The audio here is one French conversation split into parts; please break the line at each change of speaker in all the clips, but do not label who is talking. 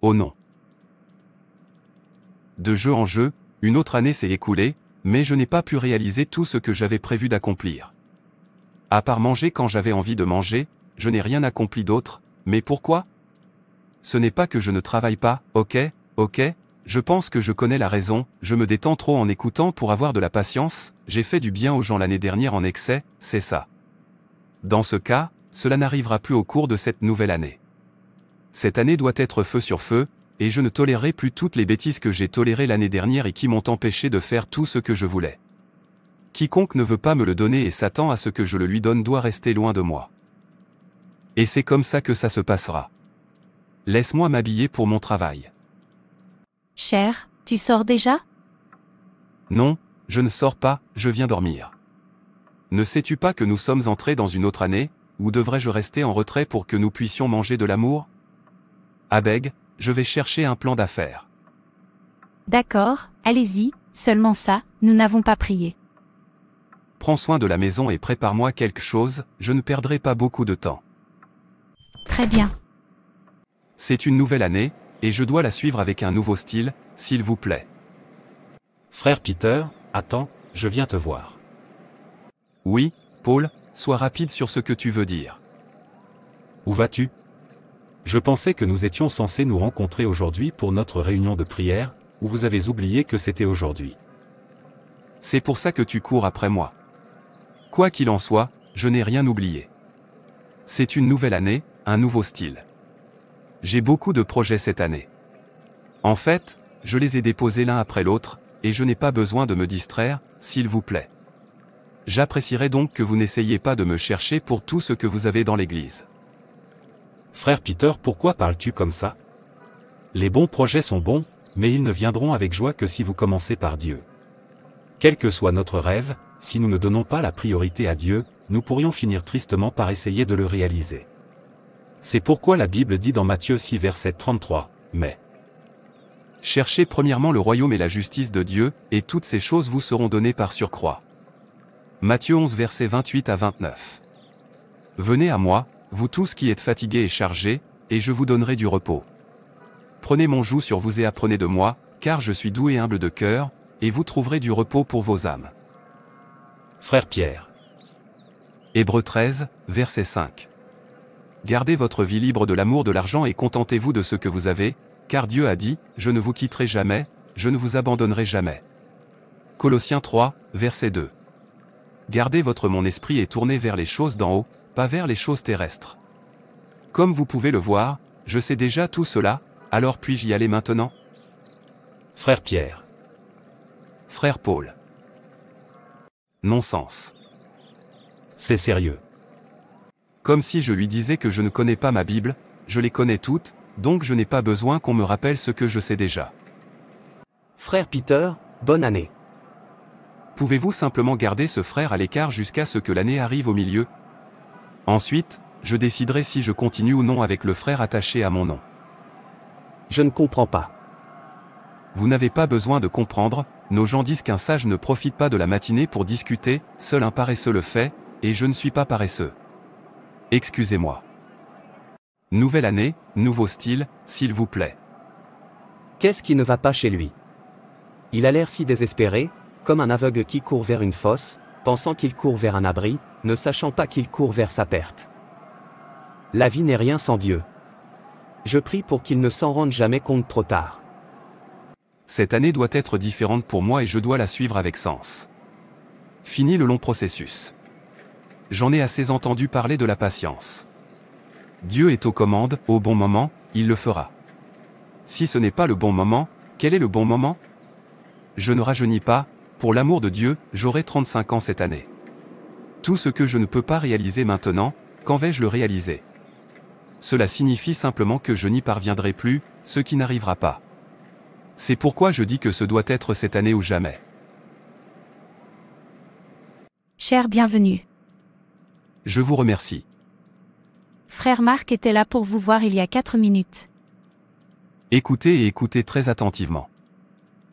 oh non. De jeu en jeu, une autre année s'est écoulée, mais je n'ai pas pu réaliser tout ce que j'avais prévu d'accomplir. À part manger quand j'avais envie de manger, je n'ai rien accompli d'autre, mais pourquoi? Ce n'est pas que je ne travaille pas, ok, je pense que je connais la raison, je me détends trop en écoutant pour avoir de la patience, j'ai fait du bien aux gens l'année dernière en excès, c'est ça. Dans ce cas, cela n'arrivera plus au cours de cette nouvelle année. Cette année doit être feu sur feu, et je ne tolérerai plus toutes les bêtises que j'ai tolérées l'année dernière et qui m'ont empêché de faire tout ce que je voulais. Quiconque ne veut pas me le donner et s'attend à ce que je le lui donne doit rester loin de moi. Et c'est comme ça que ça se passera. Laisse-moi m'habiller pour mon travail.
Cher, tu sors déjà?
Non, je ne sors pas, je viens dormir. Ne sais-tu pas que nous sommes entrés dans une autre année, ou devrais-je rester en retrait pour que nous puissions manger de l'amour? Abeg, je vais chercher un plan d'affaires.
D'accord, allez-y, seulement ça, nous n'avons pas prié.
Prends soin de la maison et prépare-moi quelque chose, je ne perdrai pas beaucoup de temps.
Très bien.
C'est une nouvelle année, et je dois la suivre avec un nouveau style, s'il vous plaît.
Frère Peter, attends, je viens te voir.
Oui, Paul, sois rapide sur ce que tu veux dire.
Où vas-tu? Je pensais que nous étions censés nous rencontrer aujourd'hui pour notre réunion de prière, ou vous avez oublié que c'était aujourd'hui?
C'est pour ça que tu cours après moi. Quoi qu'il en soit, je n'ai rien oublié. C'est une nouvelle année, un nouveau style. J'ai beaucoup de projets cette année. En fait, je les ai déposés l'un après l'autre, et je n'ai pas besoin de me distraire, s'il vous plaît. J'apprécierais donc que vous n'essayiez pas de me chercher pour tout ce que vous avez dans l'église.
Frère Peter, pourquoi parles-tu comme ça? Les bons projets sont bons, mais ils ne viendront avec joie que si vous commencez par Dieu. Quel que soit notre rêve, si nous ne donnons pas la priorité à Dieu, nous pourrions finir tristement par essayer de le réaliser. C'est pourquoi la Bible dit dans Matthieu 6 verset 33, mais
cherchez premièrement le royaume et la justice de Dieu, et toutes ces choses vous seront données par surcroît. Matthieu 11 versets 28 à 29. Venez à moi, vous tous qui êtes fatigués et chargés, et je vous donnerai du repos. Prenez mon joug sur vous et apprenez de moi, car je suis doux et humble de cœur, et vous trouverez du repos pour vos âmes.
Frère Pierre.
Hébreux 13, verset 5. Gardez votre vie libre de l'amour de l'argent et contentez-vous de ce que vous avez, car Dieu a dit, je ne vous quitterai jamais, je ne vous abandonnerai jamais. Colossiens 3, verset 2. Gardez mon esprit et tournez vers les choses d'en haut, pas vers les choses terrestres. Comme vous pouvez le voir, je sais déjà tout cela, alors puis-je y aller maintenant?
Frère Pierre.
Frère Paul. Non-sens.
C'est sérieux.
Comme si je lui disais que je ne connais pas ma Bible, je les connais toutes, donc je n'ai pas besoin qu'on me rappelle ce que je sais déjà.
Frère Peter, bonne année.
Pouvez-vous simplement garder ce frère à l'écart jusqu'à ce que l'année arrive au milieu? Ensuite, je déciderai si je continue ou non avec le frère attaché à mon nom.
Je ne comprends pas.
Vous n'avez pas besoin de comprendre, nos gens disent qu'un sage ne profite pas de la matinée pour discuter, seul un paresseux le fait, et je ne suis pas paresseux. Excusez-moi. Nouvelle année, nouveau style, s'il vous plaît.
Qu'est-ce qui ne va pas chez lui? Il a l'air si désespéré, comme un aveugle qui court vers une fosse, pensant qu'il court vers un abri, ne sachant pas qu'il court vers sa perte. La vie n'est rien sans Dieu. Je prie pour qu'il ne s'en rende jamais compte trop tard.
Cette année doit être différente pour moi et je dois la suivre avec sens. Fini le long processus. J'en ai assez entendu parler de la patience. Dieu est aux commandes, au bon moment, il le fera. Si ce n'est pas le bon moment, quel est le bon moment? Je ne rajeunis pas, pour l'amour de Dieu, j'aurai 35 ans cette année. Tout ce que je ne peux pas réaliser maintenant, quand vais-je le réaliser? Cela signifie simplement que je n'y parviendrai plus, ce qui n'arrivera pas. C'est pourquoi je dis que ce doit être cette année ou jamais.
Cher bienvenue.
Je vous remercie.
Frère Marc était là pour vous voir il y a 4 minutes.
Écoutez et écoutez très attentivement.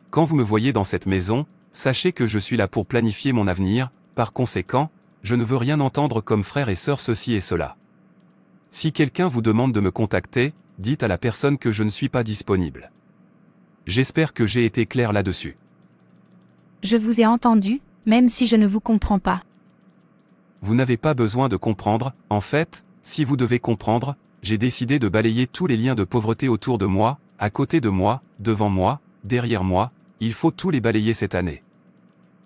Quand vous me voyez dans cette maison, sachez que je suis là pour planifier mon avenir, par conséquent, je ne veux rien entendre comme frère et sœur ceci et cela. Si quelqu'un vous demande de me contacter, dites à la personne que je ne suis pas disponible. J'espère que j'ai été clair là-dessus.
Je vous ai entendu, même si je ne vous comprends pas.
Vous n'avez pas besoin de comprendre, en fait, si vous devez comprendre, j'ai décidé de balayer tous les liens de pauvreté autour de moi, à côté de moi, devant moi, derrière moi, il faut tous les balayer cette année.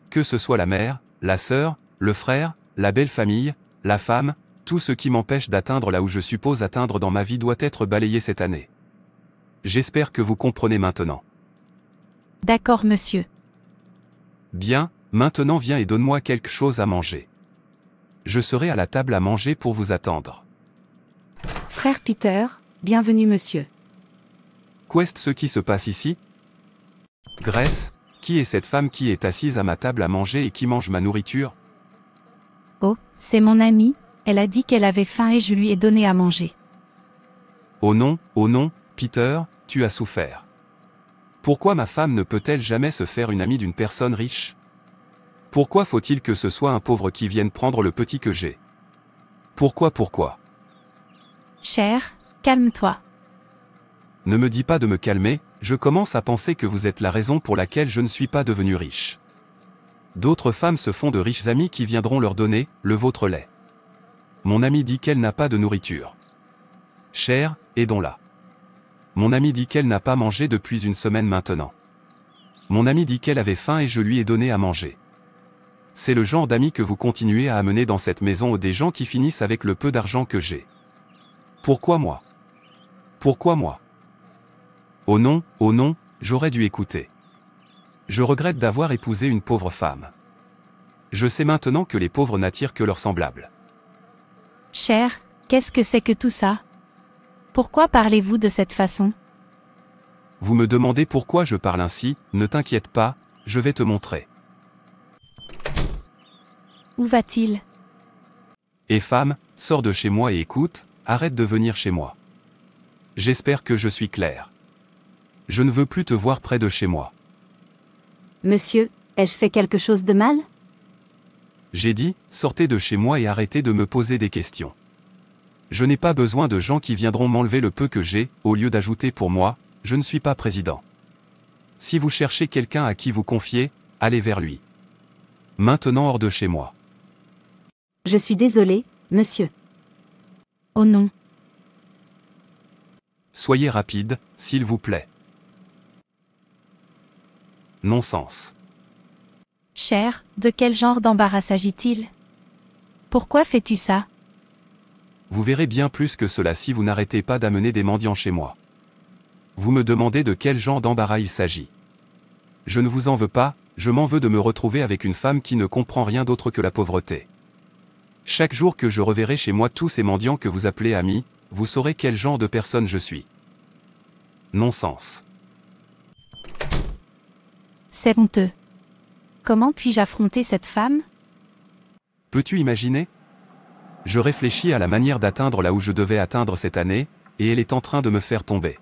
Que ce soit la mère, la sœur, le frère, la belle famille, la femme, tout ce qui m'empêche d'atteindre là où je suppose atteindre dans ma vie doit être balayé cette année. J'espère que vous comprenez maintenant.
D'accord, monsieur.
Bien, maintenant viens et donne-moi quelque chose à manger. Je serai à la table à manger pour vous attendre.
Frère Peter, bienvenue monsieur.
Qu'est-ce ce qui se passe ici? Grace, qui est cette femme qui est assise à ma table à manger et qui mange ma nourriture?
Oh, c'est mon amie, elle a dit qu'elle avait faim et je lui ai donné à manger.
Oh non, Peter, tu as souffert. Pourquoi ma femme ne peut-elle jamais se faire une amie d'une personne riche? Pourquoi faut-il que ce soit un pauvre qui vienne prendre le petit que j'ai? Pourquoi?
Cher, calme-toi.
Ne me dis pas de me calmer, je commence à penser que vous êtes la raison pour laquelle je ne suis pas devenu riche. D'autres femmes se font de riches amis qui viendront leur donner, le vôtre l'est. Mon amie dit qu'elle n'a pas de nourriture. Cher, aidons-la. Mon amie dit qu'elle n'a pas mangé depuis une semaine maintenant. Mon amie dit qu'elle avait faim et je lui ai donné à manger. C'est le genre d'amis que vous continuez à amener dans cette maison ou des gens qui finissent avec le peu d'argent que j'ai. Pourquoi moi? Oh non, j'aurais dû écouter. Je regrette d'avoir épousé une pauvre femme. Je sais maintenant que les pauvres n'attirent que leurs semblables.
Cher, qu'est-ce que c'est que tout ça? Pourquoi parlez-vous de cette façon?
Vous me demandez pourquoi je parle ainsi, ne t'inquiète pas, je vais te montrer.
Où va-t-il?
Et femme, sors de chez moi et écoute, arrête de venir chez moi. J'espère que je suis clair. Je ne veux plus te voir près de chez moi.
Monsieur, ai-je fait quelque chose de mal?
J'ai dit, sortez de chez moi et arrêtez de me poser des questions. Je n'ai pas besoin de gens qui viendront m'enlever le peu que j'ai, au lieu d'ajouter pour moi, je ne suis pas président. Si vous cherchez quelqu'un à qui vous confier, allez vers lui. Maintenant hors de chez moi.
Je suis désolé, monsieur.
Oh non.
Soyez rapide, s'il vous plaît. Non-sens.
Cher, de quel genre d'embarras s'agit-il? Pourquoi fais-tu ça?
Vous verrez bien plus que cela si vous n'arrêtez pas d'amener des mendiants chez moi. Vous me demandez de quel genre d'embarras il s'agit. Je ne vous en veux pas, je m'en veux de me retrouver avec une femme qui ne comprend rien d'autre que la pauvreté. Chaque jour que je reverrai chez moi tous ces mendiants que vous appelez amis, vous saurez quel genre de personne je suis. Non-sens.
C'est honteux. Comment puis-je affronter cette femme?
Peux-tu imaginer? Je réfléchis à la manière d'atteindre là où je devais atteindre cette année, et elle est en train de me faire tomber.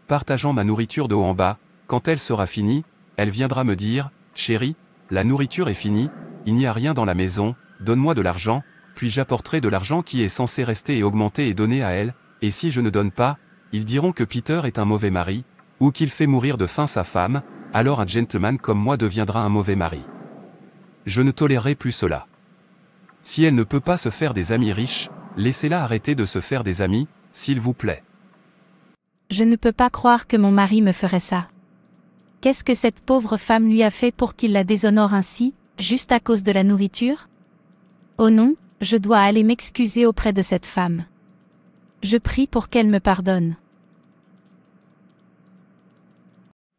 Partageant ma nourriture de haut en bas, quand elle sera finie, elle viendra me dire, « Chérie, la nourriture est finie, il n'y a rien dans la maison, donne-moi de l'argent, puis j'apporterai de l'argent qui est censé rester et augmenter et donner à elle, et si je ne donne pas, ils diront que Peter est un mauvais mari, ou qu'il fait mourir de faim sa femme, alors un gentleman comme moi deviendra un mauvais mari. Je ne tolérerai plus cela. Si elle ne peut pas se faire des amis riches, laissez-la arrêter de se faire des amis, s'il vous plaît.
Je ne peux pas croire que mon mari me ferait ça. Qu'est-ce que cette pauvre femme lui a fait pour qu'il la déshonore ainsi, juste à cause de la nourriture? Oh non, je dois aller m'excuser auprès de cette femme. Je prie pour qu'elle me pardonne.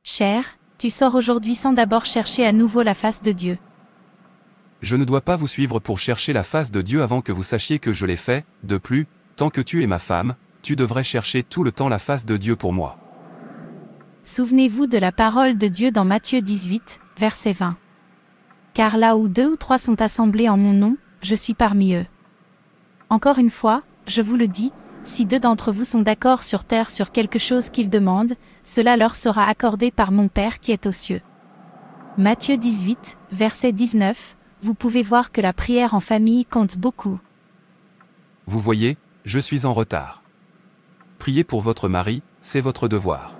Cher, tu sors aujourd'hui sans d'abord chercher à nouveau la face de Dieu.
Je ne dois pas vous suivre pour chercher la face de Dieu avant que vous sachiez que je l'ai fait, de plus, tant que tu es ma femme, tu devrais chercher tout le temps la face de Dieu pour moi.
Souvenez-vous de la parole de Dieu dans Matthieu 18, verset 20. Car là où 2 ou 3 sont assemblés en mon nom, je suis parmi eux. Encore une fois, je vous le dis, si 2 d'entre vous sont d'accord sur terre sur quelque chose qu'ils demandent, cela leur sera accordé par mon Père qui est aux cieux. Matthieu 18, verset 19, vous pouvez voir que la prière en famille compte beaucoup.
Vous voyez, je suis en retard. priez pour votre mari, c'est votre devoir.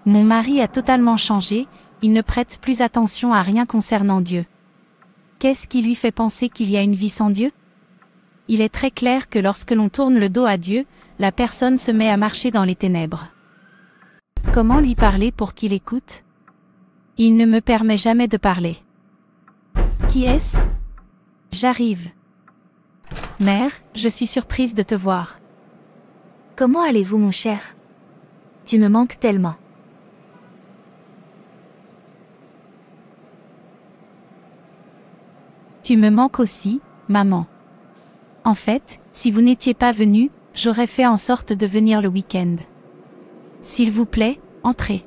Mon mari a totalement changé, il ne prête plus attention à rien concernant Dieu. Qu'est-ce qui lui fait penser qu'il y a une vie sans Dieu? Il est très clair que lorsque l'on tourne le dos à Dieu, la personne se met à marcher dans les ténèbres. Comment lui parler pour qu'il écoute? Il ne me permet jamais de parler. Qui est-ce? J'arrive. Mère, je suis surprise de te voir.
Comment allez-vous, mon cher? Tu me manques tellement.
Tu me manques aussi, maman. En fait, si vous n'étiez pas venu, j'aurais fait en sorte de venir le week-end. S'il vous plaît, entrez.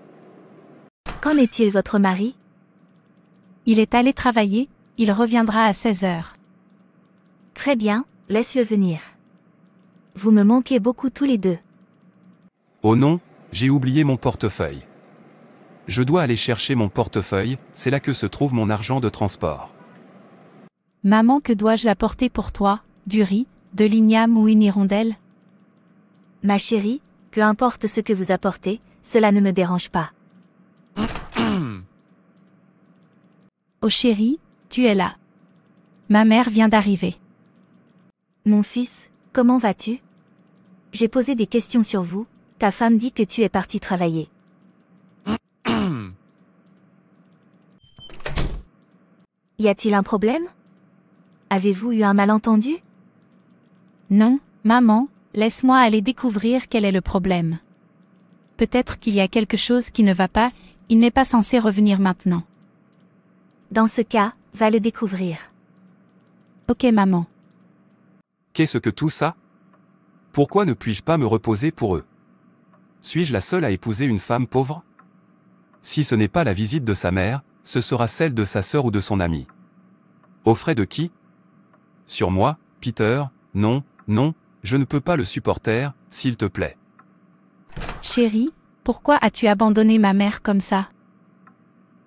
Qu'en est-il, votre mari?
Il est allé travailler, il reviendra à 16h.
Très bien, laisse-le venir. Vous me manquez beaucoup tous les deux.
Oh non, j'ai oublié mon portefeuille. Je dois aller chercher mon portefeuille, c'est là que se trouve mon argent de transport.
Maman, que dois-je apporter pour toi? Du riz, de l'igname ou une hirondelle?
Ma chérie, peu importe ce que vous apportez, cela ne me dérange pas.
Oh chérie, tu es là. Ma mère vient d'arriver.
Mon fils, comment vas-tu? J'ai posé des questions sur vous, ta femme dit que tu es parti travailler. Y a-t-il un problème? Avez-vous eu un malentendu?
Non, maman, laisse-moi aller découvrir quel est le problème. Peut-être qu'il y a quelque chose qui ne va pas, il n'est pas censé revenir maintenant.
Dans ce cas, va le découvrir.
Ok maman.
Qu'est-ce que tout ça? Pourquoi ne puis-je pas me reposer pour eux? Suis-je la seule à épouser une femme pauvre? Si ce n'est pas la visite de sa mère, ce sera celle de sa sœur ou de son ami. Aux frais de qui? Sur moi, Peter? Non, non, je ne peux pas le supporter, s'il te plaît.
Chérie, pourquoi as-tu abandonné ma mère comme ça?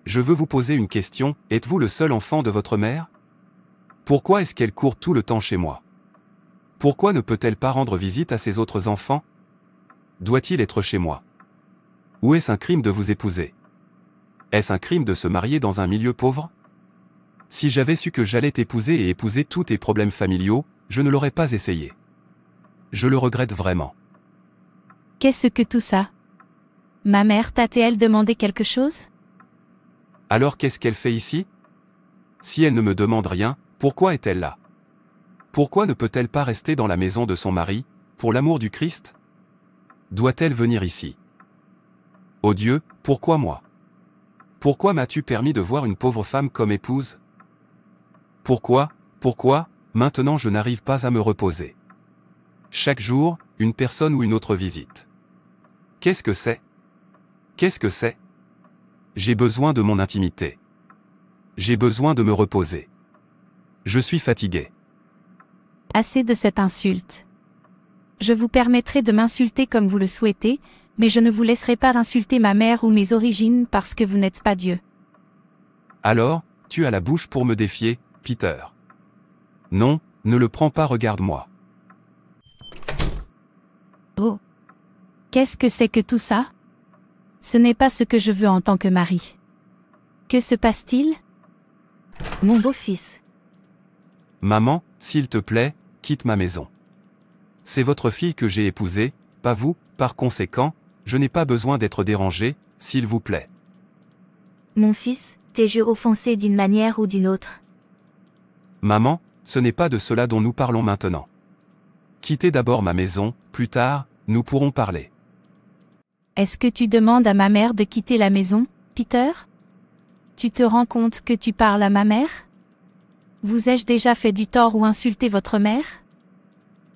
Je veux vous poser une question, êtes-vous le seul enfant de votre mère? Pourquoi est-ce qu'elle court tout le temps chez moi? Pourquoi ne peut-elle pas rendre visite à ses autres enfants? Doit-il être chez moi? Ou est-ce un crime de vous épouser? Est-ce un crime de se marier dans un milieu pauvre? Si j'avais su que j'allais t'épouser et épouser tous tes problèmes familiaux, je ne l'aurais pas essayé. Je le regrette vraiment.
Qu'est-ce que tout ça? Ma mère t'a-t-elle demandé quelque chose?
Alors qu'est-ce qu'elle fait ici? Si elle ne me demande rien, pourquoi est-elle là? Pourquoi ne peut-elle pas rester dans la maison de son mari, pour l'amour du Christ? Doit-elle venir ici? Oh Dieu, pourquoi moi? Pourquoi m'as-tu permis de voir une pauvre femme comme épouse? Pourquoi, maintenant je n'arrive pas à me reposer? Chaque jour, une personne ou une autre visite. Qu'est-ce que c'est? Qu'est-ce que c'est? J'ai besoin de mon intimité. J'ai besoin de me reposer. Je suis fatigué.
Assez de cette insulte. Je vous permettrai de m'insulter comme vous le souhaitez, mais je ne vous laisserai pas insulter ma mère ou mes origines parce que vous n'êtes pas Dieu.
Alors, tu as la bouche pour me défier, Peter. Non, ne le prends pas, regarde-moi.
Oh. Qu'est-ce que c'est que tout ça? Ce n'est pas ce que je veux en tant que mari. Que se passe-t-il?
Mon beau-fils.
Maman, s'il te plaît, quitte ma maison. C'est votre fille que j'ai épousée, pas vous, par conséquent, je n'ai pas besoin d'être dérangé, s'il vous plaît.
Mon fils, t'ai-je offensé d'une manière ou d'une autre?
Maman, ce n'est pas de cela dont nous parlons maintenant. Quittez d'abord ma maison, plus tard, nous pourrons parler.
Est-ce que tu demandes à ma mère de quitter la maison, Peter? Tu te rends compte que tu parles à ma mère? Vous ai-je déjà fait du tort ou insulté votre mère?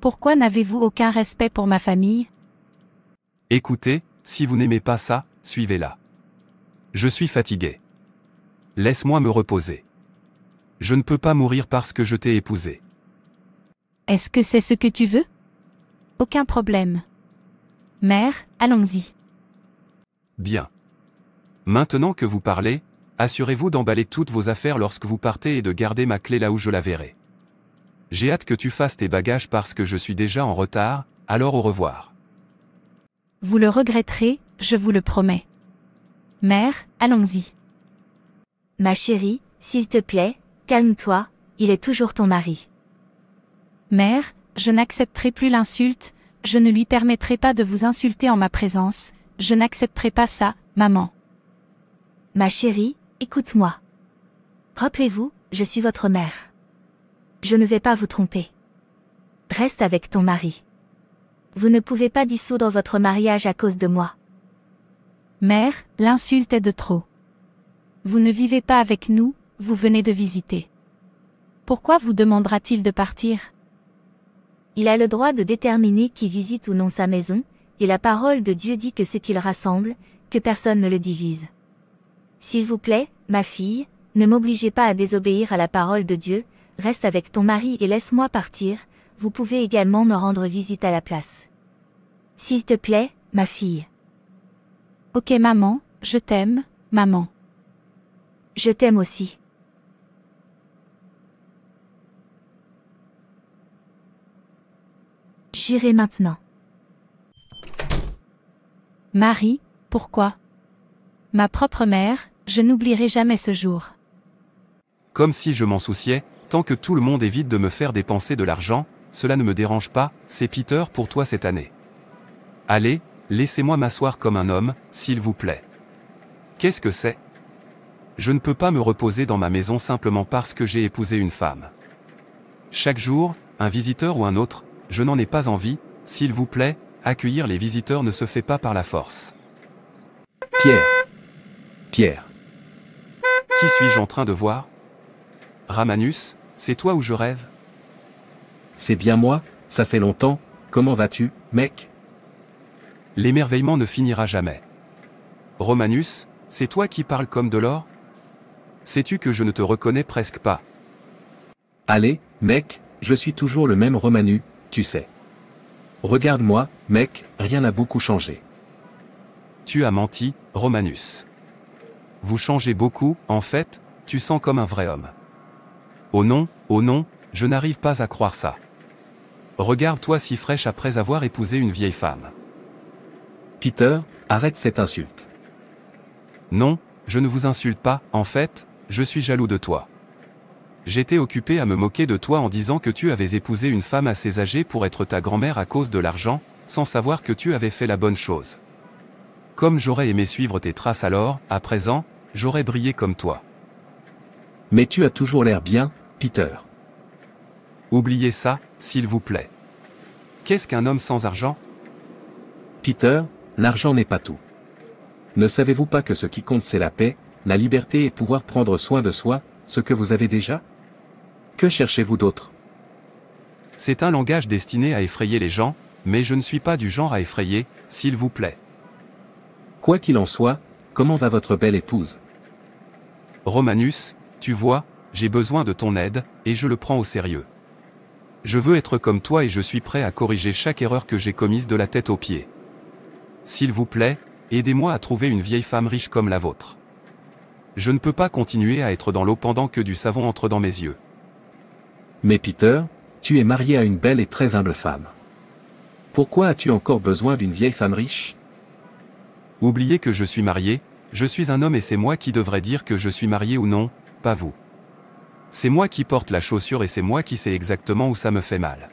Pourquoi n'avez-vous aucun respect pour ma famille?
Écoutez, si vous n'aimez pas ça, suivez-la. Je suis fatigué. Laisse-moi me reposer. Je ne peux pas mourir parce que je t'ai épousé.
Est-ce que c'est ce que tu veux? Aucun problème. Mère, allons-y.
Bien. Maintenant que vous parlez, assurez-vous d'emballer toutes vos affaires lorsque vous partez et de garder ma clé là où je la verrai. J'ai hâte que tu fasses tes bagages parce que je suis déjà en retard, alors au revoir.
Vous le regretterez, je vous le promets. Mère, allons-y.
Ma chérie, s'il te plaît, calme-toi, il est toujours ton mari.
Mère, je n'accepterai plus l'insulte, je ne lui permettrai pas de vous insulter en ma présence, je n'accepterai pas ça, maman.
Ma chérie, écoute-moi. Rappelez-vous, je suis votre mère. Je ne vais pas vous tromper. Reste avec ton mari. Vous ne pouvez pas dissoudre votre mariage à cause de moi.
Mère, l'insulte est de trop. Vous ne vivez pas avec nous, vous venez de visiter. Pourquoi vous demandera-t-il de partir?
Il a le droit de déterminer qui visite ou non sa maison, et la parole de Dieu dit que ce qu'il rassemble, que personne ne le divise. S'il vous plaît, ma fille, ne m'obligez pas à désobéir à la parole de Dieu, reste avec ton mari et laisse-moi partir, vous pouvez également me rendre visite à la place. S'il te plaît, ma fille.
Ok maman, je t'aime, maman.
Je t'aime aussi. J'irai maintenant.
Marie, pourquoi? Ma propre mère, je n'oublierai jamais ce jour.
Comme si je m'en souciais, tant que tout le monde évite de me faire dépenser de l'argent, cela ne me dérange pas, c'est Peter pour toi cette année. Allez, laissez-moi m'asseoir comme un homme, s'il vous plaît. Qu'est-ce que c'est? Je ne peux pas me reposer dans ma maison simplement parce que j'ai épousé une femme. Chaque jour, un visiteur ou un autre, je n'en ai pas envie, s'il vous plaît, accueillir les visiteurs ne se fait pas par la force.
Pierre.
Qui suis-je en train de voir? Ramanus, c'est toi ou je rêve?
C'est bien moi, ça fait longtemps, comment vas-tu, mec?
L'émerveillement ne finira jamais. Romanus, c'est toi qui parles comme de l'or? Sais-tu que je ne te reconnais presque pas?
Allez, mec, je suis toujours le même Romanu, tu sais. Regarde-moi, mec, rien n'a beaucoup changé.
Tu as menti, Romanus. Vous changez beaucoup, en fait, tu sens comme un vrai homme. Oh non, je n'arrive pas à croire ça. Regarde-toi si fraîche après avoir épousé une vieille femme.
Peter, arrête cette insulte.
Non, je ne vous insulte pas, en fait, je suis jaloux de toi. J'étais occupé à me moquer de toi en disant que tu avais épousé une femme assez âgée pour être ta grand-mère à cause de l'argent, sans savoir que tu avais fait la bonne chose. Comme j'aurais aimé suivre tes traces alors, à présent, j'aurais brillé comme toi.
Mais tu as toujours l'air bien, Peter.
Oubliez ça, s'il vous plaît. Qu'est-ce qu'un homme sans argent?
Peter, l'argent n'est pas tout. Ne savez-vous pas que ce qui compte c'est la paix, la liberté et pouvoir prendre soin de soi, ce que vous avez déjà? Que cherchez-vous d'autre?
C'est un langage destiné à effrayer les gens, mais je ne suis pas du genre à effrayer, s'il vous plaît.
Quoi qu'il en soit, comment va votre belle épouse?
Romanus, tu vois, j'ai besoin de ton aide, et je le prends au sérieux. Je veux être comme toi et je suis prêt à corriger chaque erreur que j'ai commise de la tête aux pieds. S'il vous plaît, aidez-moi à trouver une vieille femme riche comme la vôtre. Je ne peux pas continuer à être dans l'eau pendant que du savon entre dans mes yeux.
Mais Peter, tu es marié à une belle et très humble femme. Pourquoi as-tu encore besoin d'une vieille femme riche?
Oubliez que je suis marié, je suis un homme et c'est moi qui devrais dire que je suis marié ou non, pas vous. C'est moi qui porte la chaussure et c'est moi qui sais exactement où ça me fait mal.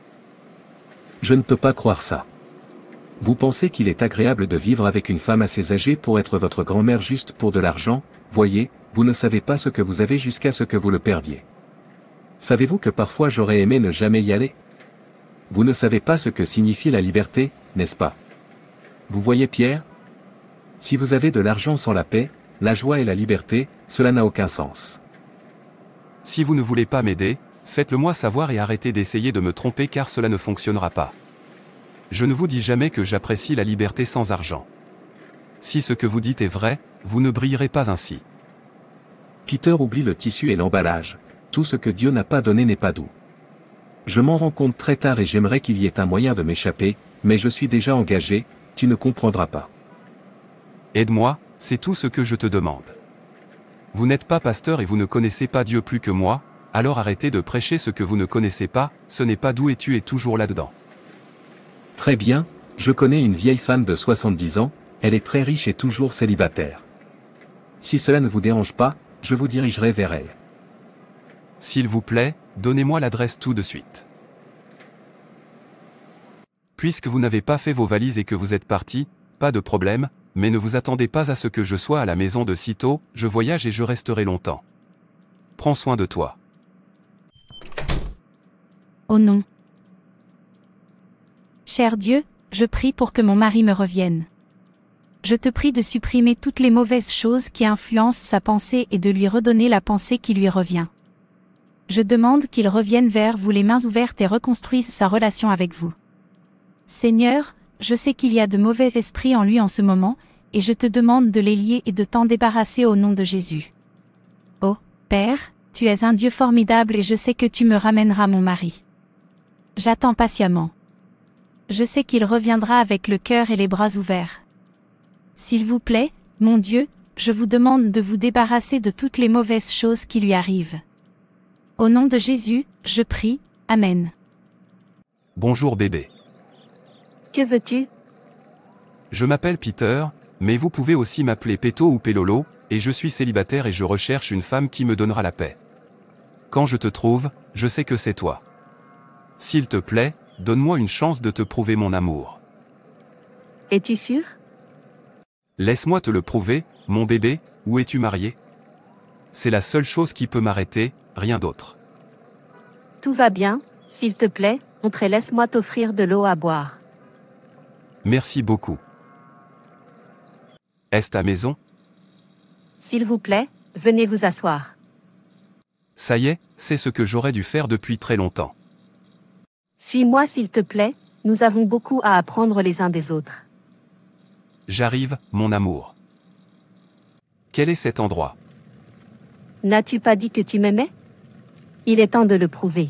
Je ne peux pas croire ça. Vous pensez qu'il est agréable de vivre avec une femme assez âgée pour être votre grand-mère juste pour de l'argent? Voyez, vous ne savez pas ce que vous avez jusqu'à ce que vous le perdiez. Savez-vous que parfois j'aurais aimé ne jamais y aller? Vous ne savez pas ce que signifie la liberté, n'est-ce pas? Vous voyez Pierre? Si vous avez de l'argent sans la paix, la joie et la liberté, cela n'a aucun sens.
Si vous ne voulez pas m'aider, faites-le moi savoir et arrêtez d'essayer de me tromper car cela ne fonctionnera pas. Je ne vous dis jamais que j'apprécie la liberté sans argent. Si ce que vous dites est vrai, vous ne brillerez pas ainsi.
Peter oublie le tissu et l'emballage. Tout ce que Dieu n'a pas donné n'est pas doux. Je m'en rends compte très tard et j'aimerais qu'il y ait un moyen de m'échapper, mais je suis déjà engagé, tu ne comprendras pas.
Aide-moi, c'est tout ce que je te demande. Vous n'êtes pas pasteur et vous ne connaissez pas Dieu plus que moi, alors arrêtez de prêcher ce que vous ne connaissez pas, ce n'est pas d'où et tu es toujours là-dedans.
Très bien, je connais une vieille femme de 70 ans, elle est très riche et toujours célibataire. Si cela ne vous dérange pas, je vous dirigerai vers elle.
S'il vous plaît, donnez-moi l'adresse tout de suite. Puisque vous n'avez pas fait vos valises et que vous êtes parti, pas de problème, mais ne vous attendez pas à ce que je sois à la maison de sitôt, je voyage et je resterai longtemps. Prends soin de toi.
Oh non. Cher Dieu, je prie pour que mon mari me revienne. Je te prie de supprimer toutes les mauvaises choses qui influencent sa pensée et de lui redonner la pensée qui lui revient. Je demande qu'il revienne vers vous les mains ouvertes et reconstruise sa relation avec vous. Seigneur, je sais qu'il y a de mauvais esprits en lui en ce moment, et je te demande de les lier et de t'en débarrasser au nom de Jésus. Oh, Père, tu es un Dieu formidable et je sais que tu me ramèneras mon mari. J'attends patiemment. Je sais qu'il reviendra avec le cœur et les bras ouverts. S'il vous plaît, mon Dieu, je vous demande de vous débarrasser de toutes les mauvaises choses qui lui arrivent. Au nom de Jésus, je prie, Amen.
Bonjour bébé.
Que veux-tu?
Je m'appelle Peter, mais vous pouvez aussi m'appeler Péto ou Pélolo, et je suis célibataire et je recherche une femme qui me donnera la paix. Quand je te trouve, je sais que c'est toi. S'il te plaît, donne-moi une chance de te prouver mon amour.
Es-tu sûr?
Laisse-moi te le prouver, mon bébé, où es-tu marié? C'est la seule chose qui peut m'arrêter, rien d'autre.
Tout va bien, s'il te plaît, entre et laisse-moi t'offrir de l'eau à boire.
Merci beaucoup. Est-ce ta maison?
S'il vous plaît, venez vous asseoir.
Ça y est, c'est ce que j'aurais dû faire depuis très longtemps.
Suis-moi s'il te plaît, nous avons beaucoup à apprendre les uns des autres.
J'arrive, mon amour. Quel est cet endroit?
N'as-tu pas dit que tu m'aimais? Il est temps de le prouver.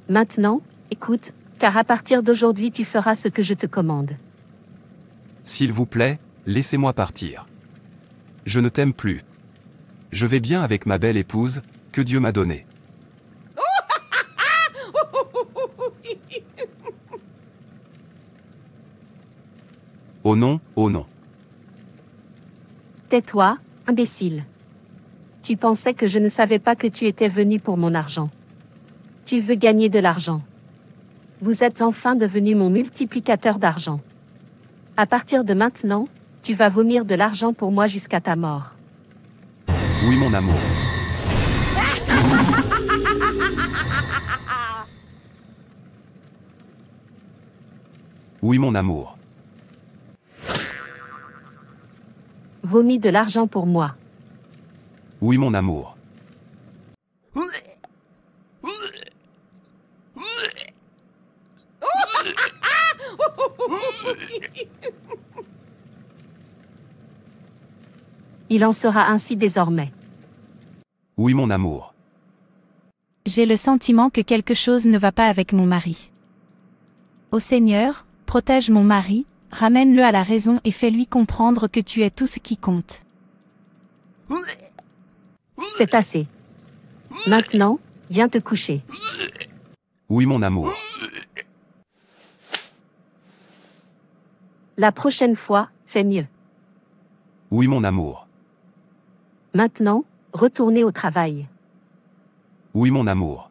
Maintenant, écoute, car à partir d'aujourd'hui tu feras ce que je te commande.
S'il vous plaît, laissez-moi partir. Je ne t'aime plus. Je vais bien avec ma belle épouse, que Dieu m'a donnée. Oh non, oh non.
Tais-toi, imbécile. Tu pensais que je ne savais pas que tu étais venu pour mon argent. Tu veux gagner de l'argent. Vous êtes enfin devenu mon multiplicateur d'argent. À partir de maintenant, tu vas vomir de l'argent pour moi jusqu'à ta mort.
Oui mon amour. Oui mon amour.
Vomis de l'argent pour moi.
Oui mon amour.
Il en sera ainsi désormais.
Oui mon amour.
J'ai le sentiment que quelque chose ne va pas avec mon mari. Ô Seigneur, protège mon mari, ramène-le à la raison et fais-lui comprendre que tu es tout ce qui compte.
C'est assez. Maintenant, viens te coucher.
Oui mon amour.
La prochaine fois, fais mieux.
Oui mon amour.
Maintenant, retournez au travail.
Oui mon amour.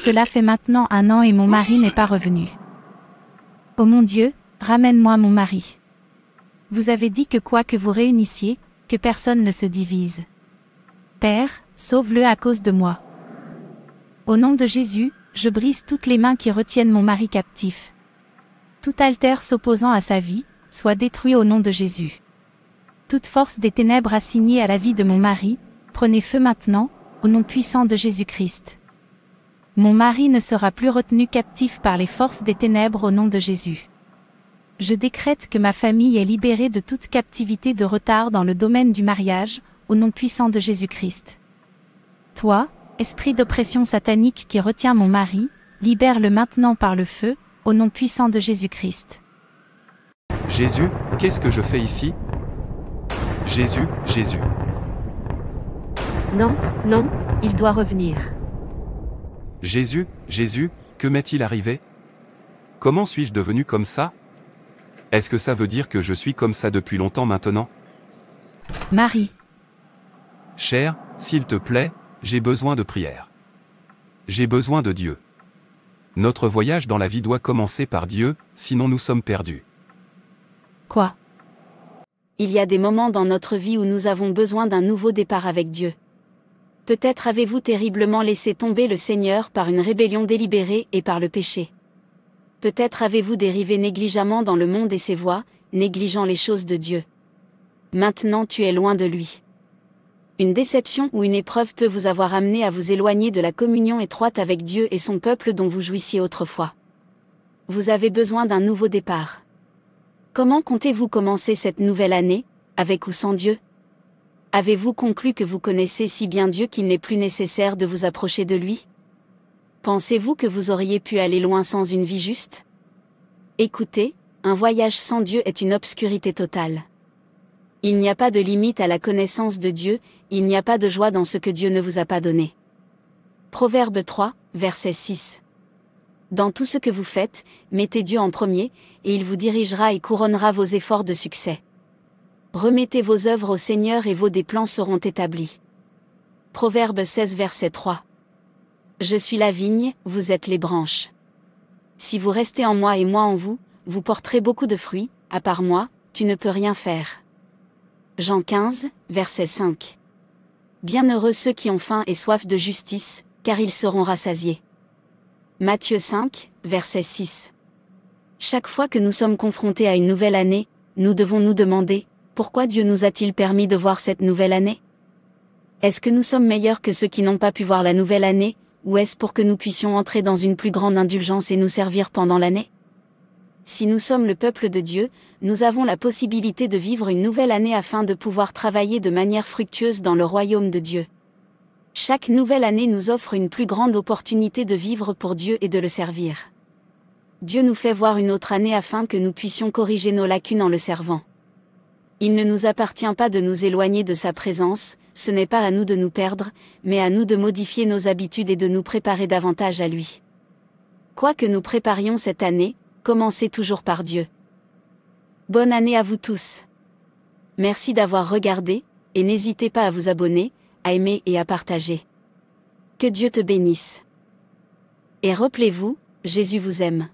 Cela fait maintenant 1 an et mon mari n'est pas revenu. Ô mon Dieu, ramène-moi mon mari. Vous avez dit que quoi que vous réunissiez, que personne ne se divise. Père, sauve-le à cause de moi. Au nom de Jésus, je brise toutes les mains qui retiennent mon mari captif. Tout altère s'opposant à sa vie, soit détruit au nom de Jésus. Toute force des ténèbres assignée à la vie de mon mari, prenez feu maintenant, au nom puissant de Jésus-Christ. Mon mari ne sera plus retenu captif par les forces des ténèbres au nom de Jésus. Je décrète que ma famille est libérée de toute captivité de retard dans le domaine du mariage, au nom puissant de Jésus-Christ. Toi, esprit d'oppression satanique qui retient mon mari, libère-le maintenant par le feu, au nom puissant de Jésus-Christ.
Jésus, qu'est-ce que je fais ici? Jésus, Jésus.
Non, non, il doit revenir.
Jésus, Jésus, que m'est-il arrivé? Comment suis-je devenu comme ça? Est-ce que ça veut dire que je suis comme ça depuis longtemps maintenant?
Marie.
Cher, s'il te plaît, j'ai besoin de prière. J'ai besoin de Dieu. Notre voyage dans la vie doit commencer par Dieu, sinon nous sommes perdus.
Quoi?
Il y a des moments dans notre vie où nous avons besoin d'un nouveau départ avec Dieu. Peut-être avez-vous terriblement laissé tomber le Seigneur par une rébellion délibérée et par le péché. Peut-être avez-vous dérivé négligemment dans le monde et ses voies, négligeant les choses de Dieu. Maintenant tu es loin de lui. Une déception ou une épreuve peut vous avoir amené à vous éloigner de la communion étroite avec Dieu et son peuple dont vous jouissiez autrefois. Vous avez besoin d'un nouveau départ. Comment comptez-vous commencer cette nouvelle année, avec ou sans Dieu? Avez-vous conclu que vous connaissez si bien Dieu qu'il n'est plus nécessaire de vous approcher de lui? Pensez-vous que vous auriez pu aller loin sans une vie juste? Écoutez, un voyage sans Dieu est une obscurité totale. Il n'y a pas de limite à la connaissance de Dieu, il n'y a pas de joie dans ce que Dieu ne vous a pas donné. Proverbe 3, verset 6. Dans tout ce que vous faites, mettez Dieu en premier, et il vous dirigera et couronnera vos efforts de succès. Remettez vos œuvres au Seigneur et vos plans seront établis. Proverbe 16, verset 3. Je suis la vigne, vous êtes les branches. Si vous restez en moi et moi en vous, vous porterez beaucoup de fruits, à part moi, tu ne peux rien faire. Jean 15, verset 5. Bienheureux ceux qui ont faim et soif de justice, car ils seront rassasiés. Matthieu 5, verset 6. Chaque fois que nous sommes confrontés à une nouvelle année, nous devons nous demander, pourquoi Dieu nous a-t-il permis de voir cette nouvelle année? Est-ce que nous sommes meilleurs que ceux qui n'ont pas pu voir la nouvelle année, ou est-ce pour que nous puissions entrer dans une plus grande indulgence et nous servir pendant l'année? Si nous sommes le peuple de Dieu, nous avons la possibilité de vivre une nouvelle année afin de pouvoir travailler de manière fructueuse dans le royaume de Dieu. Chaque nouvelle année nous offre une plus grande opportunité de vivre pour Dieu et de le servir. Dieu nous fait voir une autre année afin que nous puissions corriger nos lacunes en le servant. Il ne nous appartient pas de nous éloigner de sa présence, ce n'est pas à nous de nous perdre, mais à nous de modifier nos habitudes et de nous préparer davantage à lui. Quoi que nous préparions cette année, commencez toujours par Dieu. Bonne année à vous tous. Merci d'avoir regardé, et n'hésitez pas à vous abonner, à aimer et à partager. Que Dieu te bénisse. Et rappelez-vous, Jésus vous aime.